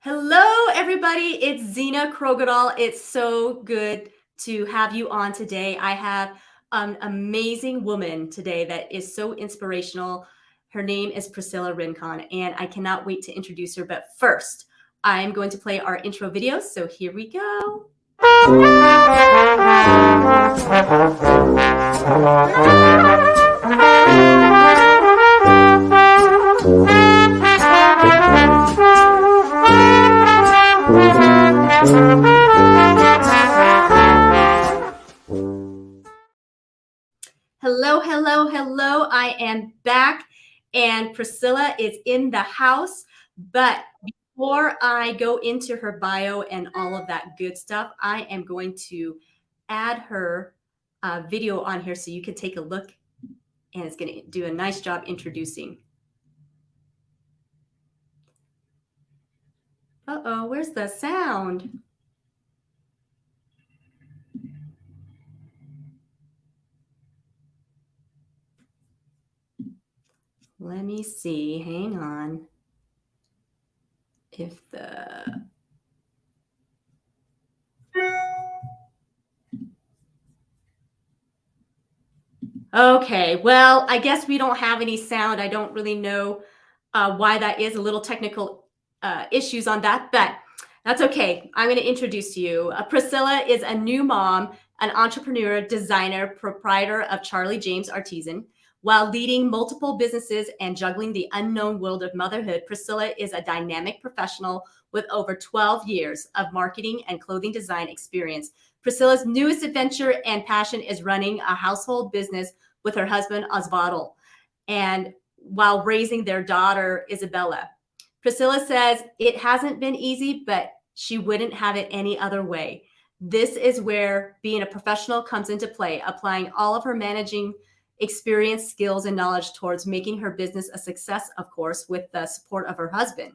Hello, everybody. It's Zena Krogadal. It's so good to have you on today. I have an amazing woman today that is so inspirational. Her name is Priscilla Rincon, and I cannot wait to introduce her. But first, I'm going to play our intro video. So here we go. Hello, hello, hello. I am back, and Priscilla is in the house. But before I go into her bio and all of that good stuff, I am going to add her video on here so you can take a look, and it's going to do a nice job introducing. Uh-oh, where's the sound? Let me see. Hang on. If the... Okay, well, I guess we don't have any sound. I don't really know why that is. A little technical issues on that, but that's okay. I'm going to introduce you. Priscilla is a new mom, an entrepreneur, designer, proprietor of Charlie James Artisan. While leading multiple businesses and juggling the unknown world of motherhood, Priscilla is a dynamic professional with over 12 years of marketing and clothing design experience. Priscilla's newest adventure and passion is running a household business with her husband, Osvaldo, and while raising their daughter, Isabella. Priscilla says it hasn't been easy, but she wouldn't have it any other way. This is where being a professional comes into play, applying all of her managing experience, skills, and knowledge towards making her business a success, of course, with the support of her husband.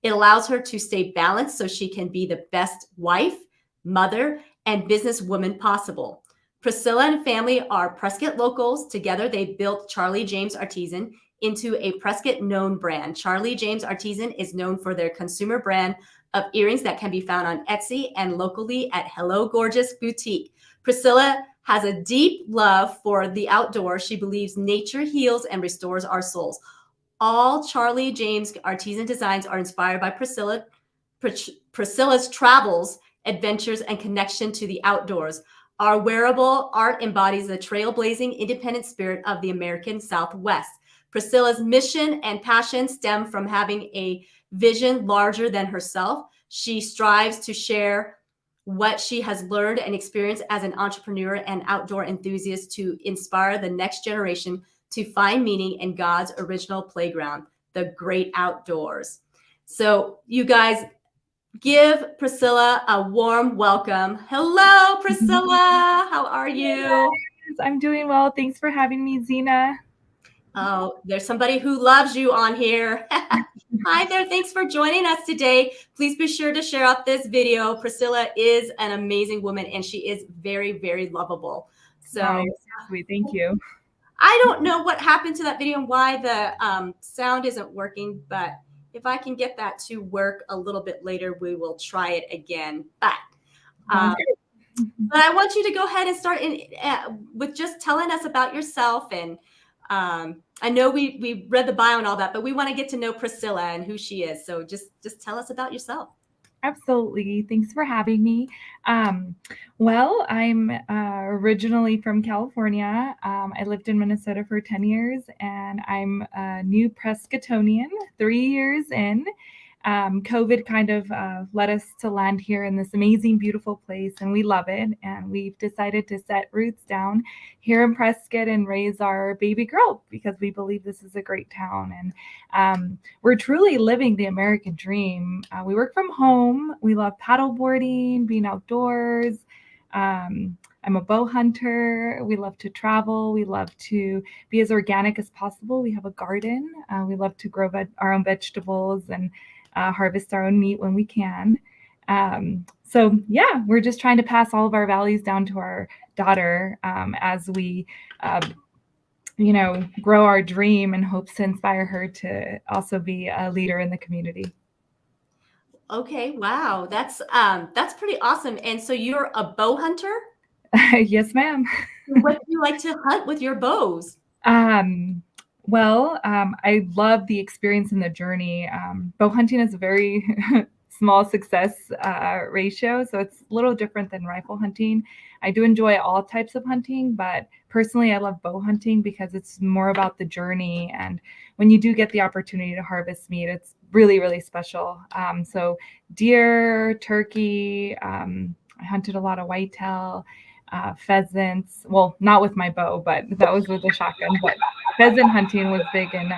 It allows her to stay balanced so she can be the best wife, mother, and businesswoman possible. Priscilla and family are Prescott locals. Together, they built Charlie James Artisan into a Prescott known brand. Charlie James Artisan is known for their consumer brand of earrings that can be found on Etsy and locally at Hello Gorgeous Boutique. Priscilla has a deep love for the outdoors. She believes nature heals and restores our souls. All Charlie James Artisan designs are inspired by Priscilla's travels, adventures, and connection to the outdoors. Our wearable art embodies the trailblazing, independent spirit of the American Southwest. Priscilla's mission and passion stem from having a vision larger than herself. She strives to share what she has learned and experienced as an entrepreneur and outdoor enthusiast to inspire the next generation to find meaning in God's original playground, the great outdoors. So you guys, give Priscilla a warm welcome. Hello, Priscilla. How are you? Yes, I'm doing well. Thanks for having me, Zena. Oh, there's somebody who loves you on here. Hi there. Thanks for joining us today. Please be sure to share out this video. Priscilla is an amazing woman, and she is very, very lovable. So sweet. Thank you. I don't know what happened to that video and why the sound isn't working, but if I can get that to work a little bit later, we will try it again. But I want you to go ahead and start with just telling us about yourself. And I know we read the bio and all that, but we want to get to know Priscilla and who she is. So just tell us about yourself. Absolutely. Thanks for having me. Well, I'm originally from California. I lived in Minnesota for 10 years, and I'm a new Prescottonian, 3 years in. COVID kind of led us to land here in this amazing, beautiful place, and we love it. And we've decided to set roots down here in Prescott and raise our baby girl because we believe this is a great town. And we're truly living the American dream. We work from home. We love paddleboarding, being outdoors. I'm a bow hunter. We love to travel. We love to be as organic as possible. We have a garden. We love to grow our own vegetables and harvest our own meat when we can. So yeah, we're just trying to pass all of our values down to our daughter as we, grow our dream and hopes to inspire her to also be a leader in the community. Okay, wow. That's pretty awesome. And so you're a bow hunter? Yes, ma'am. What do you like to hunt with your bows? Um, I love the experience and the journey. Bow hunting is a very small success ratio, so it's a little different than rifle hunting. I do enjoy all types of hunting, but personally, I love bow hunting because it's more about the journey. And when you do get the opportunity to harvest meat, it's really, really special. So, deer, turkey, I hunted a lot of whitetail, pheasants. Well, not with my bow, but that was with a shotgun. But pheasant hunting was big in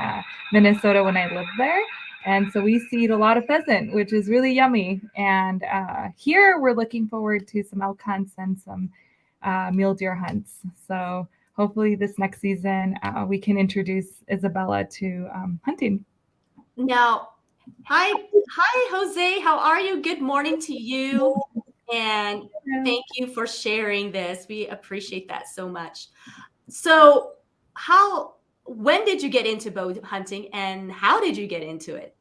Minnesota when I lived there. And so we eat a lot of pheasant, which is really yummy. And here we're looking forward to some elk hunts and some mule deer hunts. So hopefully this next season we can introduce Isabella to hunting. Now, hi, Jose. How are you? Good morning to you. And thank you for sharing this. We appreciate that so much. So, when did you get into bow hunting and how did you get into it?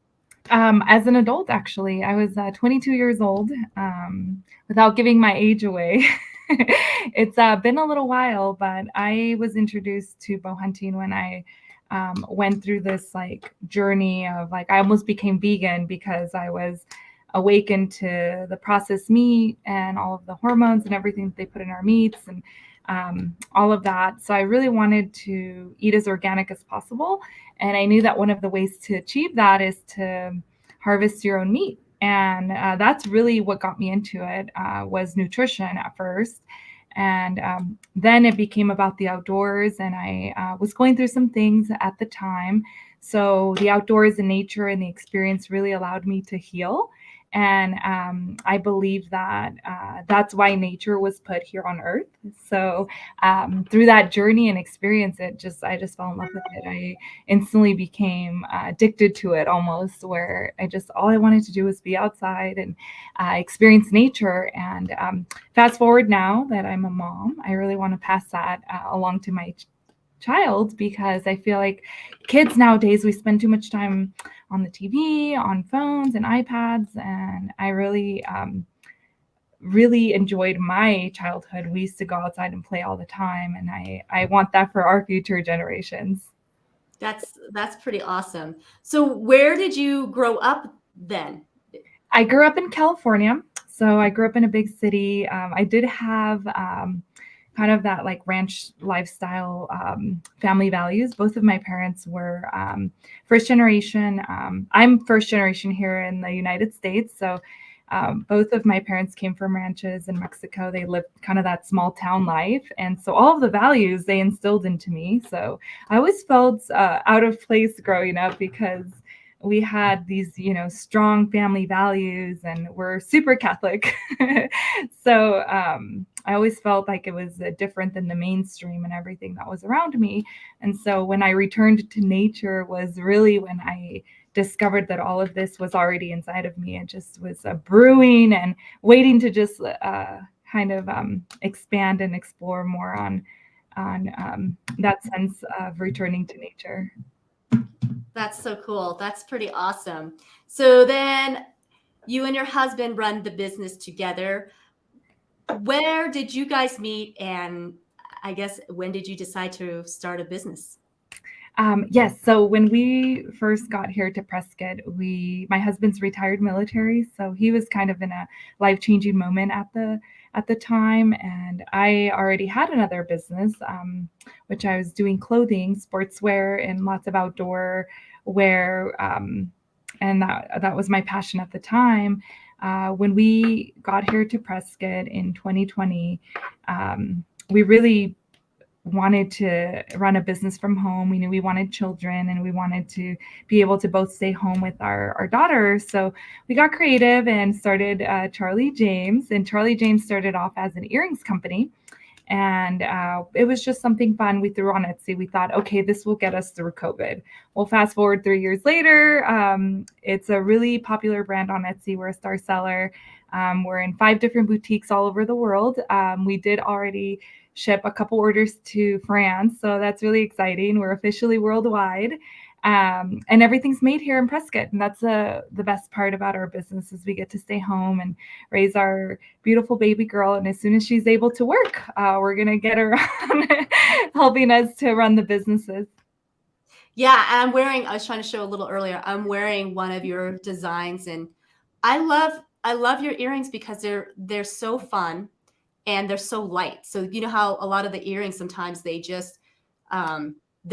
As an adult, actually, I was 22 years old. Without giving my age away, it's been a little while, but I was introduced to bow hunting when I went through this like journey of like I almost became vegan because I was awakened to the processed meat and all of the hormones and everything that they put in our meats and all of that. So I really wanted to eat as organic as possible. And I knew that one of the ways to achieve that is to harvest your own meat. And that's really what got me into it was nutrition at first. And then it became about the outdoors. And I was going through some things at the time. So the outdoors and nature and the experience really allowed me to heal. And I believe that that's why nature was put here on earth. So through that journey and experience, I just fell in love with it. I instantly became addicted to it almost, where all I wanted to do was be outside and experience nature. And fast forward now that I'm a mom, I really want to pass that along to my child because I feel like kids nowadays, we spend too much time on the TV, on phones and iPads. And I really enjoyed my childhood. We used to go outside and play all the time. And I want that for our future generations. That's pretty awesome. So, where did you grow up then? I grew up in California. So I grew up in a big city. I did have kind of that like ranch lifestyle family values. Both of my parents were first generation. I'm first generation here in the United States. So both of my parents came from ranches in Mexico. They lived kind of that small town life. And so all of the values they instilled into me. So I always felt out of place growing up because we had these, strong family values and we're super Catholic. So I always felt like it was different than the mainstream and everything that was around me. And so when I returned to nature was really when I discovered that all of this was already inside of me. It just was brewing and waiting to just kind of expand and explore more on that sense of returning to nature. That's so cool. That's pretty awesome. So then you and your husband run the business together. Where did you guys meet? And I guess when did you decide to start a business? Yes. So when we first got here to Prescott, my husband's retired military, so he was kind of in a life-changing moment at the time, and I already had another business, which I was doing clothing, sportswear, and lots of outdoor wear, and that was my passion at the time. When we got here to Prescott in 2020, we really wanted to run a business from home. We knew we wanted children and we wanted to be able to both stay home with our daughter. So we got creative and started Charlie James. And Charlie James started off as an earrings company. And it was just something fun we threw on Etsy. We thought, okay, this will get us through COVID. Well, fast forward 3 years later, it's a really popular brand on Etsy. We're a star seller. We're in 5 different boutiques all over the world. We did already ship a couple orders to France, so that's really exciting. We're officially worldwide. And everything's made here in Prescott. And that's the best part about our business is we get to stay home and raise our beautiful baby girl. And as soon as she's able to work, we're going to get her on helping us to run the businesses. Yeah, and I was trying to show a little earlier, I'm wearing one of your designs, and I love your earrings because they're so fun and they're so light. So you know how a lot of the earrings sometimes they're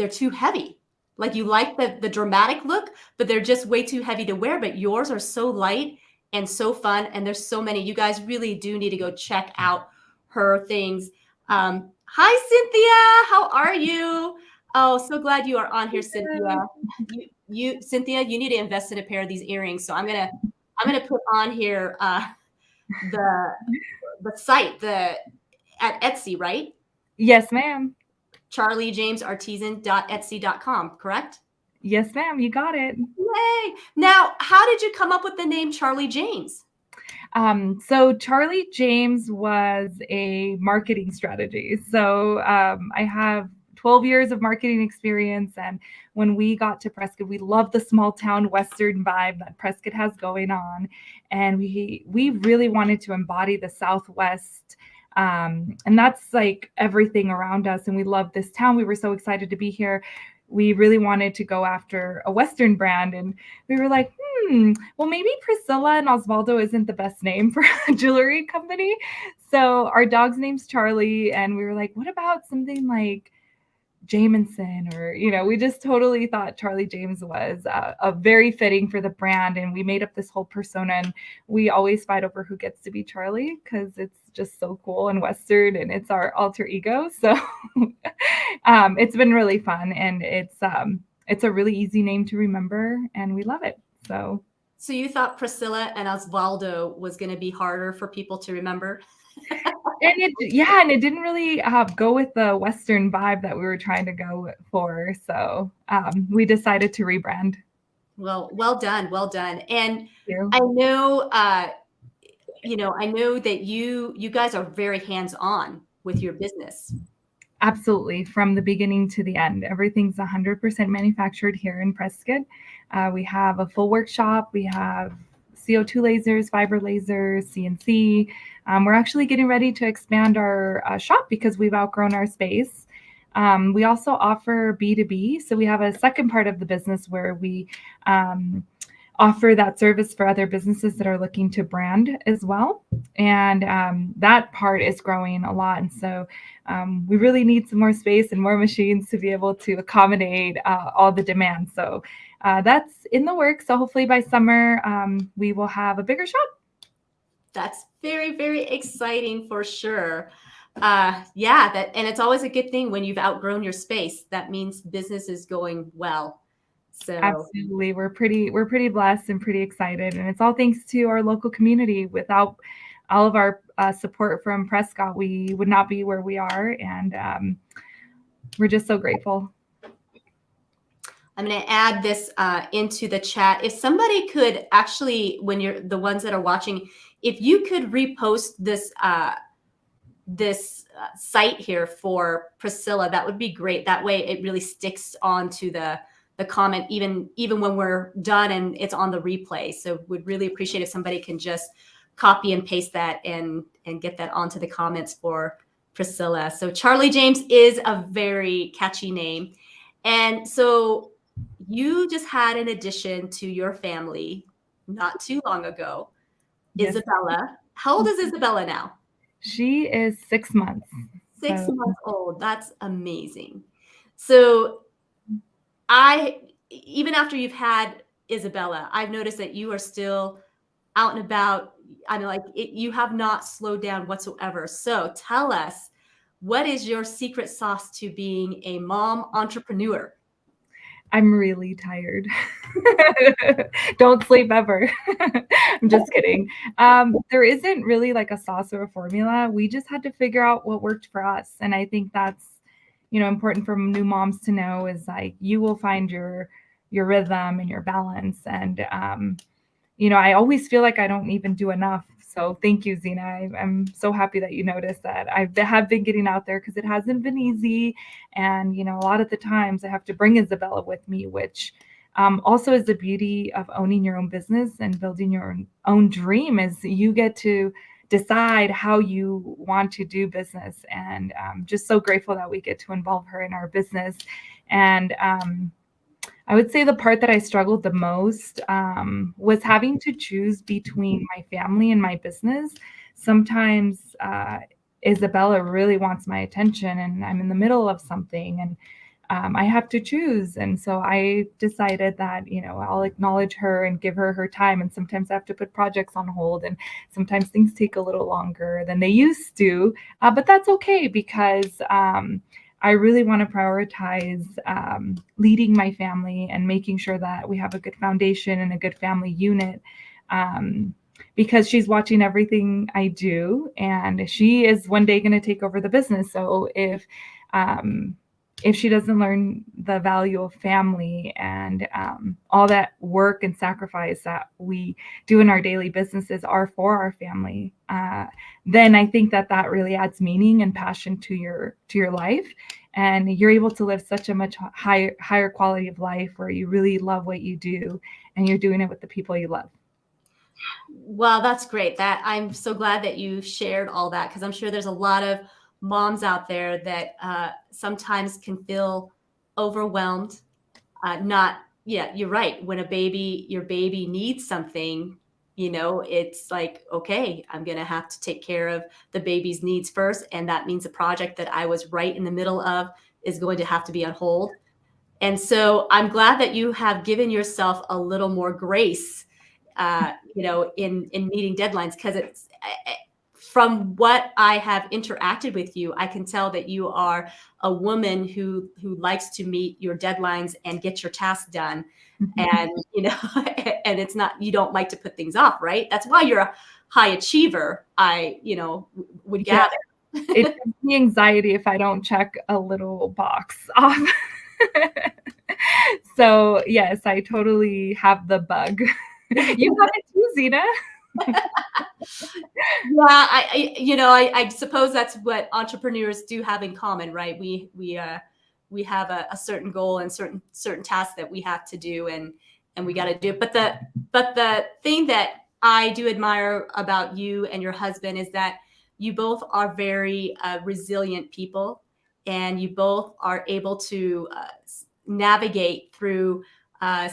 too heavy. Like you like the dramatic look, but they're just way too heavy to wear. But yours are so light and so fun, and there's so many. You guys really do need to go check out her things. Hi, Cynthia. How are you? Oh, so glad you are on here, Cynthia. Cynthia, you need to invest in a pair of these earrings. So I'm gonna put on here the site at Etsy, right? Yes, ma'am. CharlieJamesArtisan.etsy.com, correct? Yes, ma'am. You got it. Yay! Now, how did you come up with the name Charlie James? So Charlie James was a marketing strategy. So I have 12 years of marketing experience. And when we got to Prescott, we love the small town Western vibe that Prescott has going on. And we really wanted to embody the Southwest. And that's like everything around us. And we love this town. We were so excited to be here. We really wanted to go after a Western brand. And we were like, well, maybe Priscilla and Osvaldo isn't the best name for a jewelry company. So our dog's name's Charlie. And we were like, what about something like Jameson? Or, we just totally thought Charlie James was a very fitting for the brand. And we made up this whole persona. And we always fight over who gets to be Charlie because it's just so cool and Western and it's our alter ego. So it's been really fun. And it's a really easy name to remember. And we love it. So you thought Priscilla and Osvaldo was going to be harder for people to remember? and it didn't really go with the Western vibe that we were trying to go for. So we decided to rebrand. Well done. And Thank you. I know, I know that you guys are very hands-on with your business. Absolutely. From the beginning to the end, everything's 100% manufactured here in Prescott. We have a full workshop. We have CO2 lasers, fiber lasers, CNC. We're actually getting ready to expand our shop because we've outgrown our space. We also offer B2B. So we have a second part of the business where we offer that service for other businesses that are looking to brand as well. And that part is growing a lot. And so we really need some more space and more machines to be able to accommodate all the demand. So that's in the works. So hopefully by summer, we will have a bigger shop. That's very, very exciting for sure. And it's always a good thing when you've outgrown your space. That means business is going well. So Absolutely. We're pretty blessed and pretty excited. And it's all thanks to our local community. Without all of our support from Prescott, we would not be where we are. And we're just so grateful. I'm going to add this into the chat. If somebody could actually, when you're the ones that are watching, if you could repost this site here for Priscilla, that would be great. That way it really sticks onto the comment, even when we're done and it's on the replay. So would really appreciate if somebody can just copy and paste that and get that onto the comments for Priscilla. So Charlie James is a very catchy name. And so you just had an addition to your family not too long ago, yes. Isabella. How old is Isabella now? She is 6 months. 6 months old. That's amazing. So even after you've had Isabella, I've noticed that you are still out and about. I mean, you have not slowed down whatsoever. So tell us, what is your secret sauce to being a mom entrepreneur? I'm really tired. Don't sleep ever. I'm just kidding. There isn't really like a sauce or a formula. We just had to figure out what worked for us. And I think that's, important for new moms to know is like, you will find your rhythm and your balance. And, I always feel like I don't even do enough. So thank you, Zena. I'm so happy that you noticed that. Have been getting out there because it hasn't been easy. And, a lot of the times I have to bring Isabella with me, which also is the beauty of owning your own business and building your own dream is you get to decide how you want to do business. And just so grateful that we get to involve her in our business. And I would say the part that I struggled the most was having to choose between my family and my business. Sometimes Isabella really wants my attention, and I'm in the middle of something, and I have to choose. And so I decided that, I'll acknowledge her and give her her time. And sometimes I have to put projects on hold, and sometimes things take a little longer than they used to. But that's okay because I really want to prioritize leading my family and making sure that we have a good foundation and a good family unit. Because she's watching everything I do, and she is one day going to take over the business. So if she doesn't learn the value of family and all that work and sacrifice that we do in our daily businesses are for our family, then I think that really adds meaning and passion to your life, and you're able to live such a much higher quality of life where you really love what you do and you're doing it with the people you love. Well, that's great. That I'm so glad that you shared all that because I'm sure there's a lot of moms out there that sometimes can feel overwhelmed. Not, yeah, you're right. When your baby needs something, it's like, okay, I'm going to have to take care of the baby's needs first. And that means the project that I was right in the middle of is going to have to be on hold. And so I'm glad that you have given yourself a little more grace, in meeting deadlines because from what I have interacted with you, I can tell that you are a woman who likes to meet your deadlines and get your tasks done. And, and it's not, you don't like to put things off, right? That's why you're a high achiever, would Yeah, gather. it gives me anxiety if I don't check a little box off. So yes, I totally have the bug. You have it too, Zena. Yeah, I suppose that's what entrepreneurs do have in common, right? We have a certain goal and certain tasks that we have to do, and we got to do it. But the thing that I do admire about you and your husband is that you both are very resilient people, and you both are able to navigate through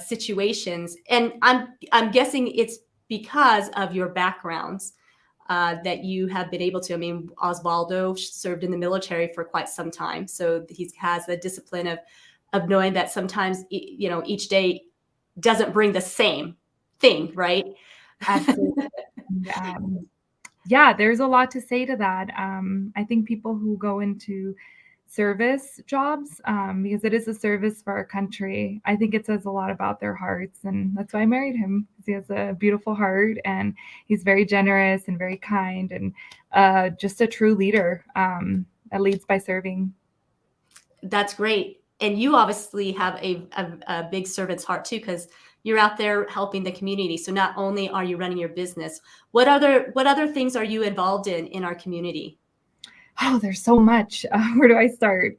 situations. And I'm guessing it's because of your backgrounds that you have been able to. I mean, Osvaldo served in the military for quite some time, so he has the discipline of knowing that sometimes each day doesn't bring the same thing, right? Absolutely. Yeah, there's a lot to say to that. I think people who go into service jobs, because it is a service for our country, I think it says a lot about their hearts. And that's why I married him, because he has a beautiful heart and he's very generous and very kind and just a true leader that leads by serving. That's great. And you obviously have a big servant's heart too, because you're out there helping the community. So not only are you running your business, what other things are you involved in our community? Oh, there's so much. Where do I start?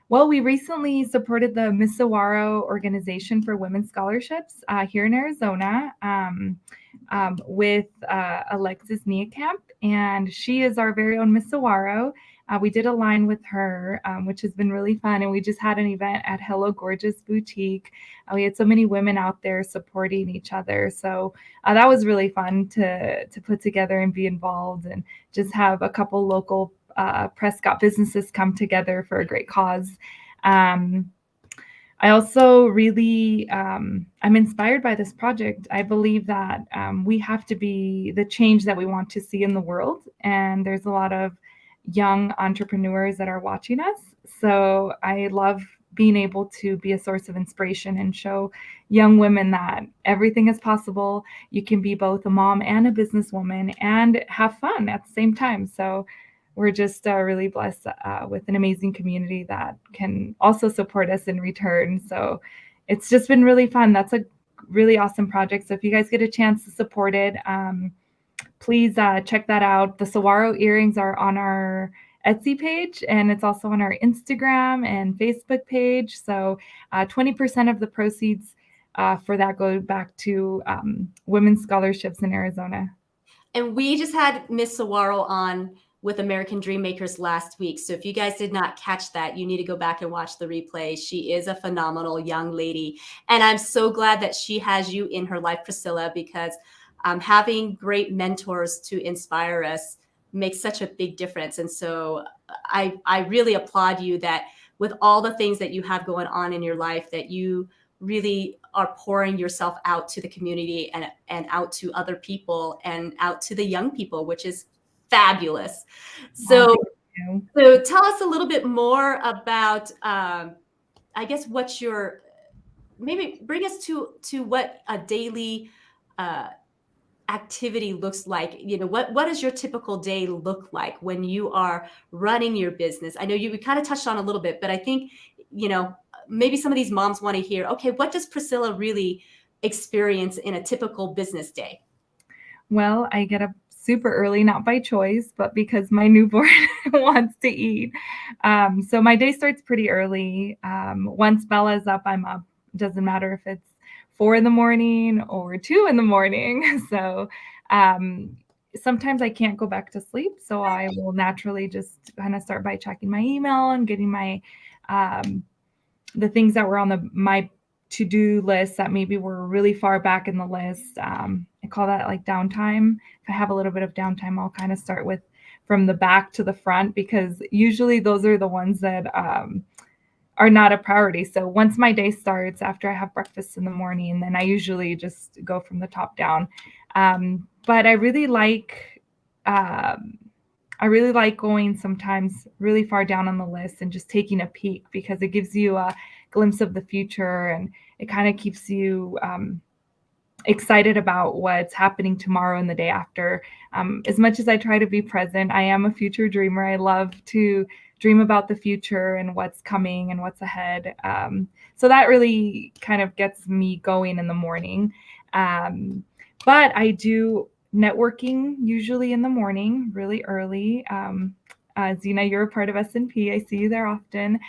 Well, we recently supported the Miss Saguaro Organization for Women's Scholarships here in Arizona with Alexis Niekamp, and she is our very own Miss Saguaro. We did a line with her, which has been really fun, and we just had an event at Hello Gorgeous Boutique. We had so many women out there supporting each other, so that was really fun to put together and be involved, and just have a couple local Prescott businesses come together for a great cause. I also really, I'm inspired by this project. I believe that we have to be the change that we want to see in the world. And there's a lot of young entrepreneurs that are watching us. So I love being able to be a source of inspiration and show young women that everything is possible. You can be both a mom and a businesswoman and have fun at the same time. So we're just really blessed with an amazing community that can also support us in return. So it's just been really fun. That's a really awesome project. So if you guys get a chance to support it, please check that out. The saguaro earrings are on our Etsy page, and it's also on our Instagram and Facebook page. So 20% of the proceeds for that go back to women's scholarships in Arizona. And we just had Miss Saguaro on with American Dream Makers last week. So if you guys did not catch that, you need to go back and watch the replay. She is a phenomenal young lady. And I'm so glad that she has you in her life, Priscilla, because having great mentors to inspire us makes such a big difference. And so I really applaud you that with all the things that you have going on in your life, that you really are pouring yourself out to the community and out to other people and out to the young people, which is fabulous. Oh, So, thank you. so tell us a little bit more about, I guess, what's your, maybe bring us to what a daily uh, activity looks like. What does your typical day look like when you are running your business? I know we kind of touched on a little bit, but I think, you know, maybe some of these moms want to hear, okay, what does Priscilla really experience in a typical business day? Well, I get up super early, not by choice, but because my newborn wants to eat. So my day starts pretty early. Once Bella's up, I'm up. Doesn't matter if it's 4 in the morning or 2 in the morning. So um, sometimes I can't go back to sleep. So I will naturally just kind of start by checking my email and getting my um, the things that were on my to-do list that maybe were really far back in the list. I call that like downtime. If I have a little bit of downtime, I'll kind of start with from the back to the front, because usually those are the ones that are not a priority. So once my day starts, after I have breakfast in the morning, then I usually just go from the top down. But um, I really like going sometimes really far down on the list and just taking a peek, because it gives you a glimpse of the future, and it kind of keeps you excited about what's happening tomorrow and the day after. As much as I try to be present, I am a future dreamer. I love to dream about the future and what's coming and what's ahead. So that really kind of gets me going in the morning. But I do networking usually in the morning, really early. Zena, you're a part of S&P. I see you there often.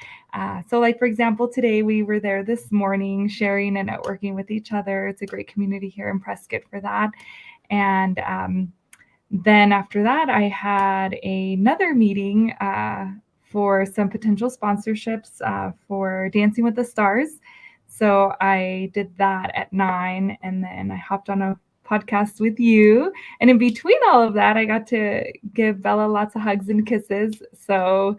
So like, for example, today we were there this morning sharing and networking with each other. It's a great community here in Prescott for that. And then after that, I had another meeting for some potential sponsorships for Dancing with the Stars. So I did that at 9, and then I hopped on a podcast with you. And in between all of that, I got to give Bella lots of hugs and kisses. So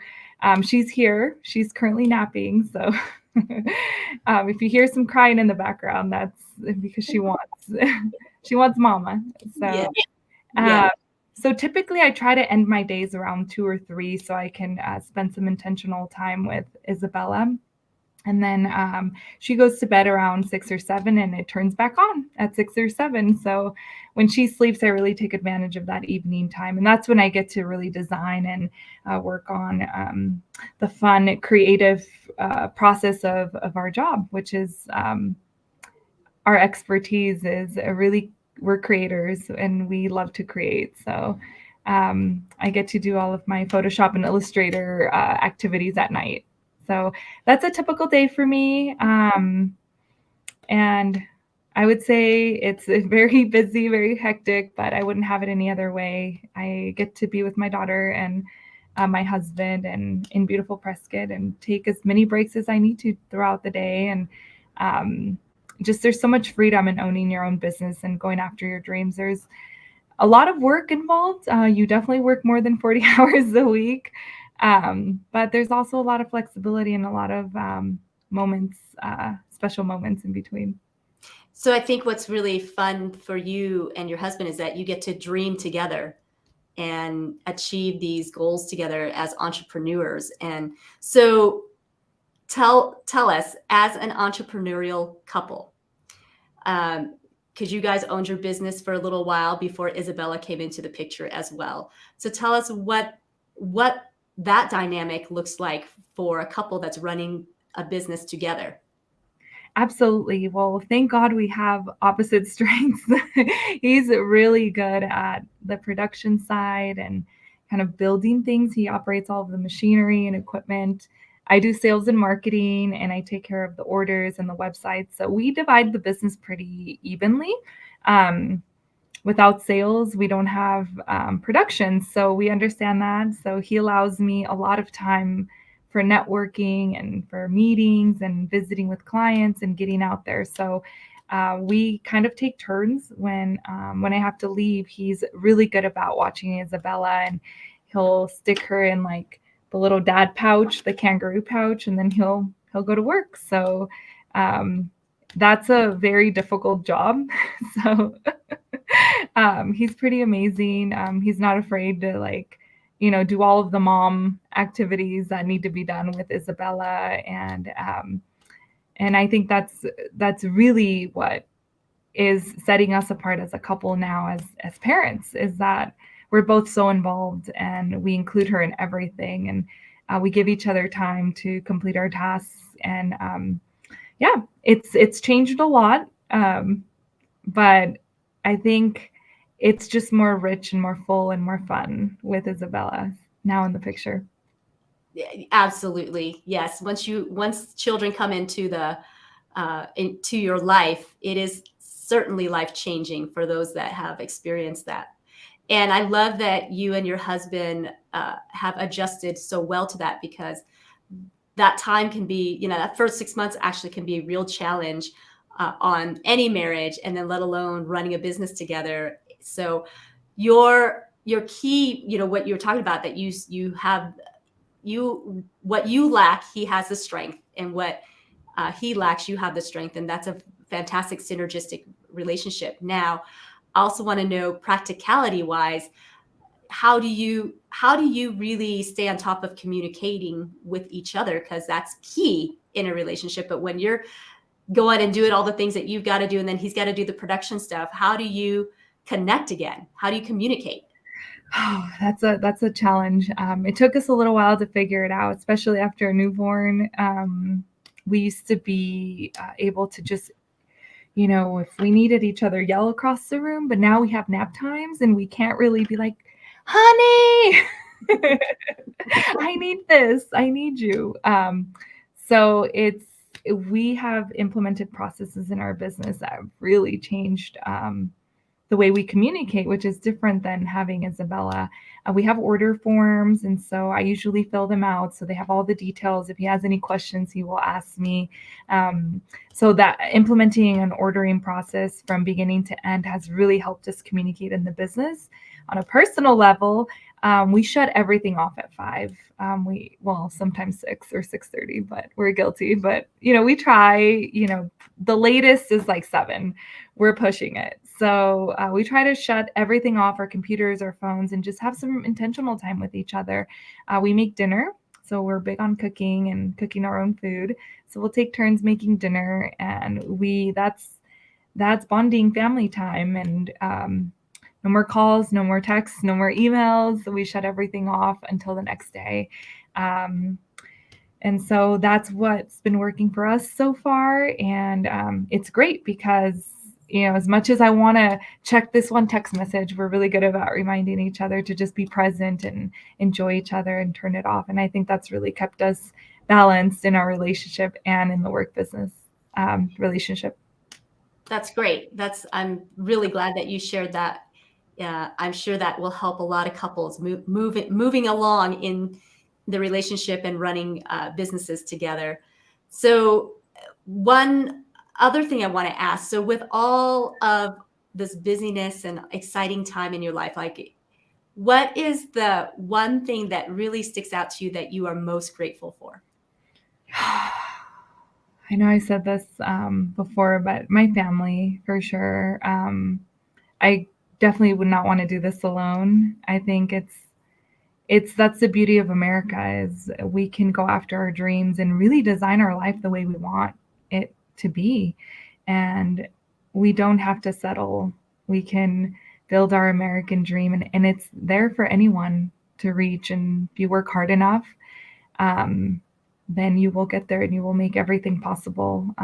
she's here. She's currently napping. So if you hear some crying in the background, that's because she wants she wants mama. So Yeah. so typically I try to end my days around 2 or 3 so I can spend some intentional time with Isabella. And then she goes to bed around 6 or 7, and it turns back on at 6 or 7. So when she sleeps, I really take advantage of that evening time. And that's when I get to really design and work on the fun, creative process of our job, which is our expertise is we're creators and we love to create. So I get to do all of my Photoshop and Illustrator activities at night. So that's a typical day for me. And I would say it's very busy, very hectic, but I wouldn't have it any other way. I get to be with my daughter and my husband and in beautiful Prescott, and take as many breaks as I need to throughout the day. And just there's so much freedom in owning your own business and going after your dreams. There's a lot of work involved. You definitely work more than 40 hours a week. But there's also a lot of flexibility and a lot of moments, special moments in between. So I think what's really fun for you and your husband is that you get to dream together and achieve these goals together as entrepreneurs. And so tell us, as an entrepreneurial couple, because you guys owned your business for a little while before Isabella came into the picture as well. So tell us what that dynamic looks like for a couple that's running a business together. Absolutely. Well, thank God we have opposite strengths. He's really good at the production side and kind of building things. He operates all of the machinery and equipment. I do sales and marketing, and I take care of the orders and the websites. So we divide the business pretty evenly. Um, Without sales, we don't have production. So we understand that. So he allows me a lot of time for networking and for meetings and visiting with clients and getting out there. So we kind of take turns when I have to leave. He's really good about watching Isabella, and he'll stick her in like the little dad pouch, the kangaroo pouch, and then he'll go to work. So um, that's a very difficult job. So he's pretty amazing. He's not afraid to do all of the mom activities that need to be done with Isabella, and I think that's really what is setting us apart as a couple now, as parents, is that we're both so involved and we include her in everything, and we give each other time to complete our tasks, and yeah, it's changed a lot. But I think it's just more rich and more full and more fun with Isabella now in the picture. Yeah, absolutely. Yes. Once children come into your life, it is certainly life changing for those that have experienced that. And I love that you and your husband have adjusted so well to that, because that time can be, that first 6 months actually can be a real challenge on any marriage, and then let alone running a business together. So your key, what you're talking about, that you have, what you lack, he has the strength, and what he lacks, you have the strength, and that's a fantastic synergistic relationship. Now, I also want to know, practicality wise, how do you really stay on top of communicating with each other, because that's key in a relationship. But when you're going and doing all the things that you've got to do, and then he's got to do the production stuff, how do you connect again? How do you communicate? Oh, that's a challenge. It took us a little while to figure it out, especially after a newborn. We used to be able to just, if we needed each other, yell across the room, but now we have nap times and we can't really be like, honey, I need this, I need you. So we have implemented processes in our business that have really changed the way we communicate, which is different than having Isabella. We have order forms, and so I usually fill them out so they have all the details. If he has any questions, he will ask me. So that implementing an ordering process from beginning to end has really helped us communicate in the business. On a personal level, we shut everything off at 5. Sometimes 6 or 6:30, but we're guilty. But we try. The latest is like 7. We're pushing it. So we try to shut everything off, our computers, our phones, and just have some intentional time with each other. We make dinner. So we're big on cooking and cooking our own food. So we'll take turns making dinner, and that's bonding family time. And no more calls, no more texts, no more emails. We shut everything off until the next day. And so that's what's been working for us so far. And it's great because, as much as I want to check this one text message, we're really good about reminding each other to just be present and enjoy each other and turn it off. And I think that's really kept us balanced in our relationship and in the work business relationship. That's great. I'm really glad that you shared that. Yeah, I'm sure that will help a lot of couples moving along in the relationship and running businesses together. So, one other thing I want to ask. So, with all of this busyness and exciting time in your life, like, what is the one thing that really sticks out to you that you are most grateful for? I know I said this before, but my family, for sure. I definitely would not want to do this alone. I think that's the beauty of America, is we can go after our dreams and really design our life the way we want it to be. And we don't have to settle. We can build our American dream, and it's there for anyone to reach. And if you work hard enough, um, then you will get there and you will make everything possible.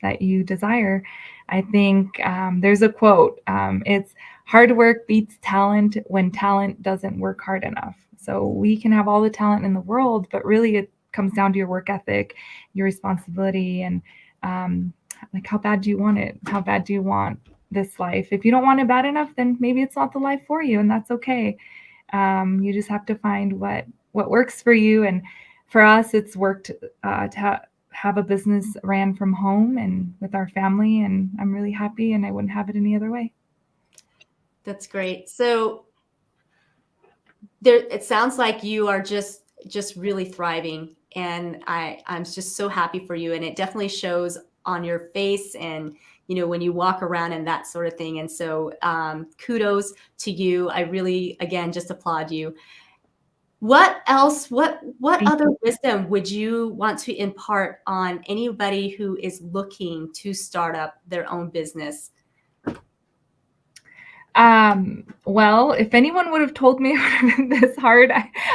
that you desire. I think there's a quote. It's hard work beats talent when talent doesn't work hard enough. So we can have all the talent in the world, but really it comes down to your work ethic, your responsibility, and um, like how bad do you want it? How bad do you want this life? If you don't want it bad enough, then maybe it's not the life for you, and that's okay. You just have to find what works for you. And for us, it's worked have a business ran from home and with our family, and I'm really happy, and I wouldn't have it any other way. That's great. So there, it sounds like you are just really thriving, and I'm just so happy for you, and it definitely shows on your face, and when you walk around and that sort of thing. And so kudos to you. I really, again, just applaud you. What else, what Thank other you. wisdom would you want to impart on anybody who is looking to start up their own business? Well, if anyone would have told me it would have been this hard,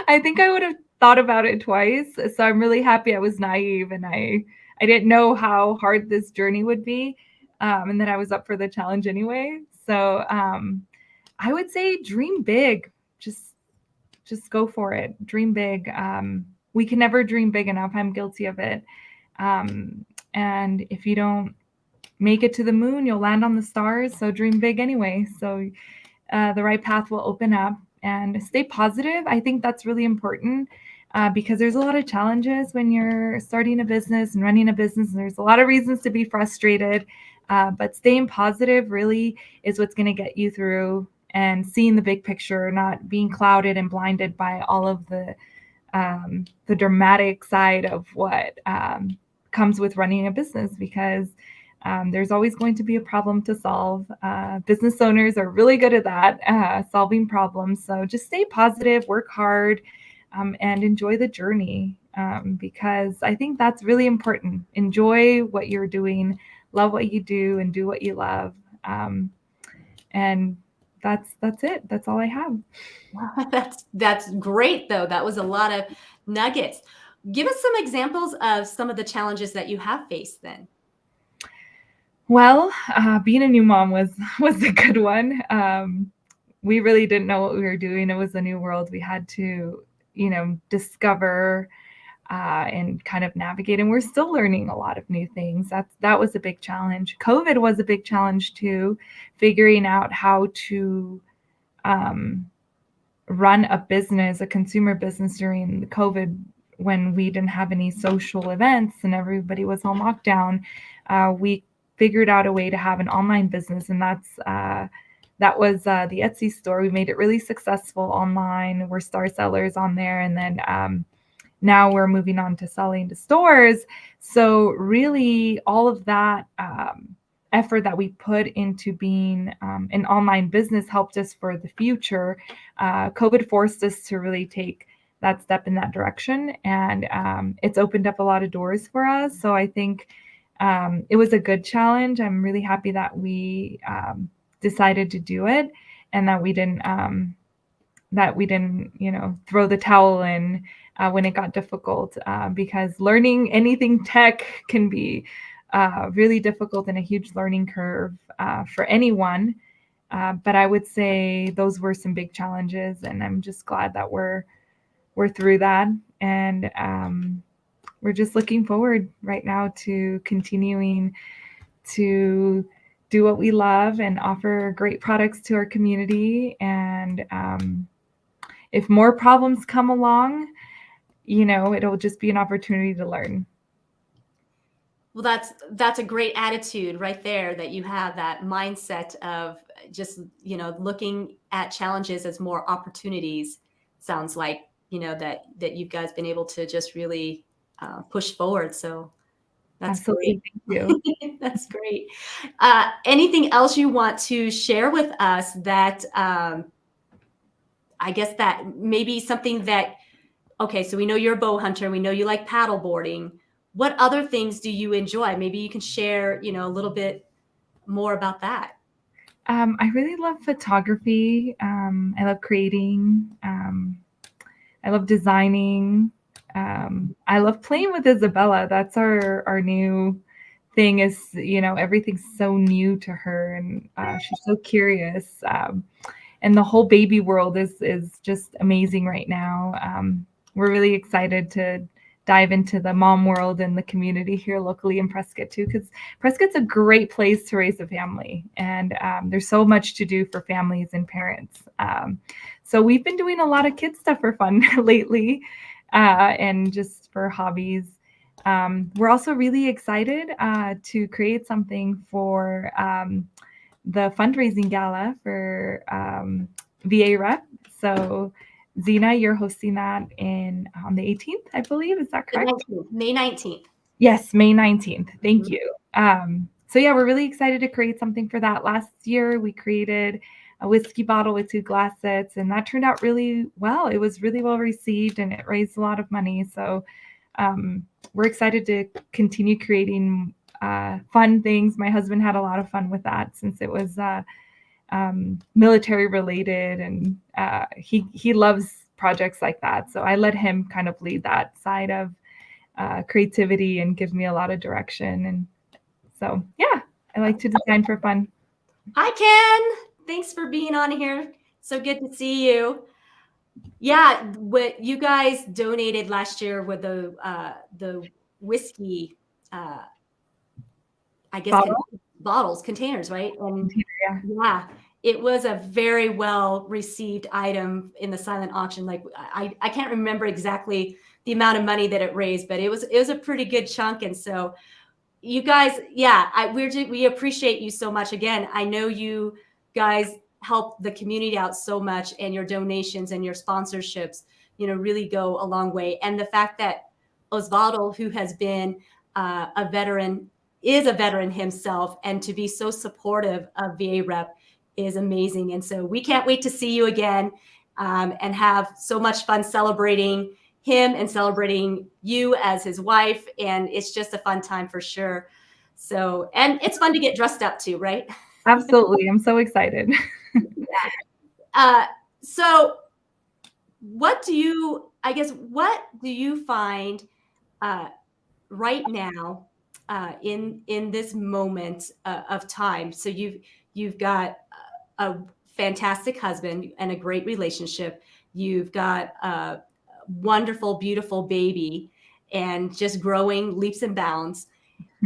I think I would have thought about it twice. So I'm really happy I was naive and I didn't know how hard this journey would be, and that I was up for the challenge anyway. So I would say dream big. Just just go for it. Dream big. We can never dream big enough. I'm guilty of it. And if you don't make it to the moon, you'll land on the stars. So dream big anyway. So the right path will open up, and stay positive. I think that's really important because there's a lot of challenges when you're starting a business and running a business, and there's a lot of reasons to be frustrated. But staying positive really is what's going to get you through, and seeing the big picture, not being clouded and blinded by all of the dramatic side of what comes with running a business, because there's always going to be a problem to solve. Business owners are really good at that, solving problems. So just stay positive, work hard, and enjoy the journey, because I think that's really important. Enjoy what you're doing, love what you do, and do what you love. And that's it. That's all I have. That's great, though. That was a lot of nuggets. Give us some examples of some of the challenges that you have faced then. Well, being a new mom was was a good one. We really didn't know what we were doing. It was a new world. We had to, discover and kind of navigate. And we're still learning a lot of new things. That was a big challenge. COVID was a big challenge too, figuring out how to um, run a business, a consumer business during the COVID, when we didn't have any social events and everybody was on lockdown. We figured out a way to have an online business, and that was the Etsy store. We made it really successful online. We're star sellers on there, and then now we're moving on to selling to stores. So really, all of that effort that we put into being an online business helped us for the future. COVID forced us to really take that step in that direction, and it's opened up a lot of doors for us. So I think it was a good challenge. I'm really happy that we decided to do it, and that we didn't, throw the towel in when it got difficult, because learning anything tech can be really difficult and a huge learning curve for anyone. But I would say those were some big challenges, and I'm just glad that we're through that, and we're just looking forward right now to continuing to do what we love and offer great products to our community. And if more problems come along, it'll just be an opportunity to learn. Well, that's a great attitude right there, that you have that mindset of just, looking at challenges as more opportunities. Sounds like, that you guys been able to just really push forward. So that's great. Absolutely. Thank you. That's great. Anything else you want to share with us that I guess that maybe something that, okay, so we know you're a bow hunter. We know you like paddle boarding. What other things do you enjoy? Maybe you can share, a little bit more about that. I really love photography. I love creating. I love designing. I love playing with Isabella. That's our new thing is, everything's so new to her, and she's so curious. And the whole baby world is just amazing right now. We're really excited to dive into the mom world and the community here locally in Prescott too, because Prescott's a great place to raise a family, and there's so much to do for families and parents. So we've been doing a lot of kid stuff for fun lately, and just for hobbies. We're also really excited to create something for the fundraising gala for VA Rep. So, Zena, you're hosting that on the 18th, I believe. Is that The correct? 19th, May 19th. Yes, May 19th. Thank Mhm. you. So yeah, we're really excited to create something for that. Last year, we created a whiskey bottle with 2 glass sets, and that turned out really well. It was really well received, and it raised a lot of money. So we're excited to continue creating fun things. My husband had a lot of fun with that since it was military related, and he loves projects like that. So I let him kind of lead that side of creativity and give me a lot of direction. And so, yeah, I like to design for fun. Hi, Ken. Thanks for being on here. So good to see you. Yeah, what you guys donated last year with the whiskey, uh, I guess Bottle? bottles, containers, right? And Yeah. yeah, it was a very well received item in the silent auction. Like I can't remember exactly the amount of money that it raised, but it was a pretty good chunk. And so you guys, yeah, we appreciate you so much. Again, I know you guys help the community out so much, and your donations and your sponsorships, really go a long way. And the fact that Osvaldo, who has been a veteran, is a veteran himself, and to be so supportive of VA Rep is amazing. And so we can't wait to see you again, and have so much fun celebrating him and celebrating you as his wife. And it's just a fun time for sure. So, and it's fun to get dressed up too, right? Absolutely. I'm so excited. Uh, so what do you find uh, right now, in this moment of time? So you've got a fantastic husband and a great relationship. You've got a wonderful, beautiful baby, and just growing leaps and bounds.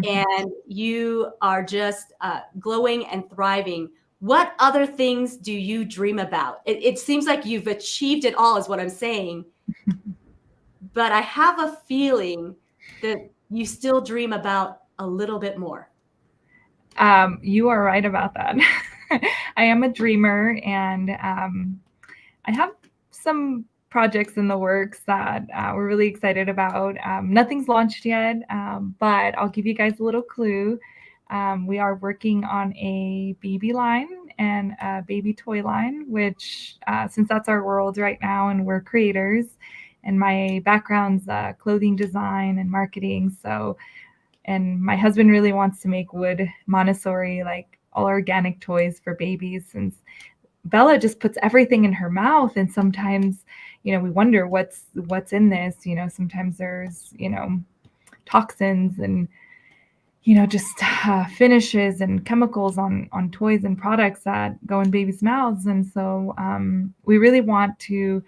And you are just glowing and thriving. What other things do you dream about? It seems like you've achieved it all, is what I'm saying. But I have a feeling that you still dream about a little bit more. You are right about that. I am a dreamer, and I have some projects in the works that we're really excited about. Nothing's launched yet, but I'll give you guys a little clue. We are working on a baby line and a baby toy line, which, since that's our world right now and we're creators, and my background's clothing design and marketing. So, and my husband really wants to make wood Montessori, like all organic toys for babies, since Bella just puts everything in her mouth, and sometimes, we wonder what's in this. Sometimes there's, toxins and, just finishes and chemicals on toys and products that go in babies' mouths. And so we really want to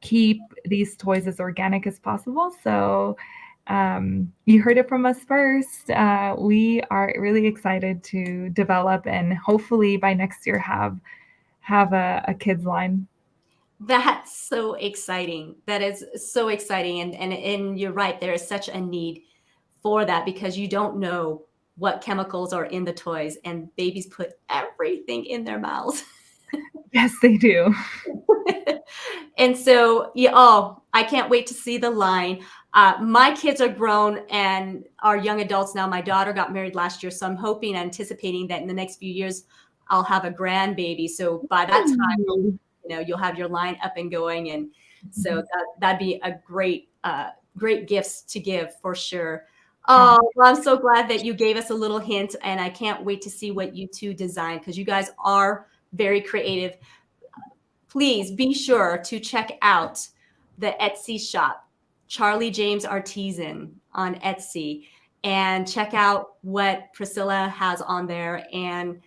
keep these toys as organic as possible. So you heard it from us first. We are really excited to develop, and hopefully by next year have a kids line. That's so exciting. That is so exciting. And you're right, there is such a need for that, because you don't know what chemicals are in the toys, and babies put everything in their mouths. Yes, they do. And so, yeah, oh, I can't wait to see the line. My kids are grown and are young adults now. My daughter got married last year, so I'm hoping, anticipating that in the next few years, I'll have a grandbaby. So by that time, you'll have your line up and going, and so that'd be a great gifts to give for sure. Oh, well, I'm so glad that you gave us a little hint, and I can't wait to see what you two design, because you guys are very creative. Please be sure to check out the Etsy shop, Charlie James Artisan on Etsy. and check out what Priscilla has on there. And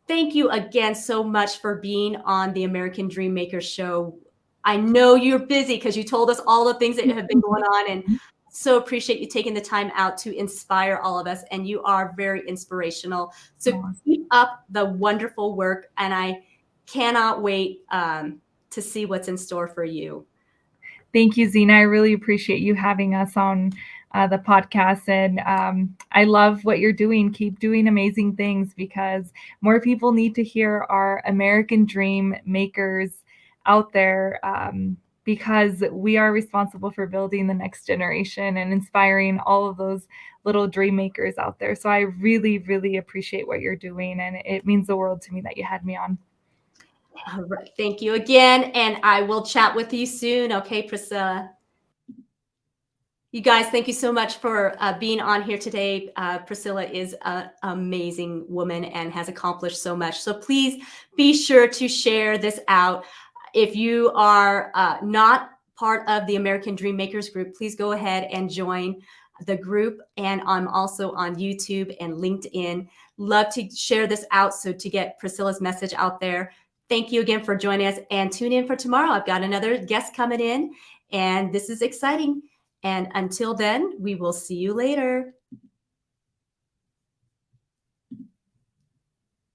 thank you again so much for being on the American Dream Maker show. I know you're busy because you told us all the things that have been going on, and so appreciate you taking the time out to inspire all of us. And you are very inspirational. So Awesome. keep up the wonderful work, and I cannot wait to see what's in store for you. Thank you, Zena. I really appreciate you having us on the podcast. And I love what you're doing. Keep doing amazing things, because more people need to hear our American dream makers out there, because we are responsible for building the next generation and inspiring all of those little dream makers out there. So I really, really appreciate what you're doing. And it means the world to me that you had me on. All right. Thank you again. And I will chat with you soon. Okay, Priscilla. You guys, thank you so much for being on here today. Priscilla is an amazing woman and has accomplished so much. So please be sure to share this out. If you are not part of the American Dream Makers group, please go ahead and join the group. And I'm also on YouTube and LinkedIn. Love to share this out, so to get Priscilla's message out there. Thank you again for joining us, and tune in for tomorrow. I've got another guest coming in, and this is exciting. And until then, we will see you later.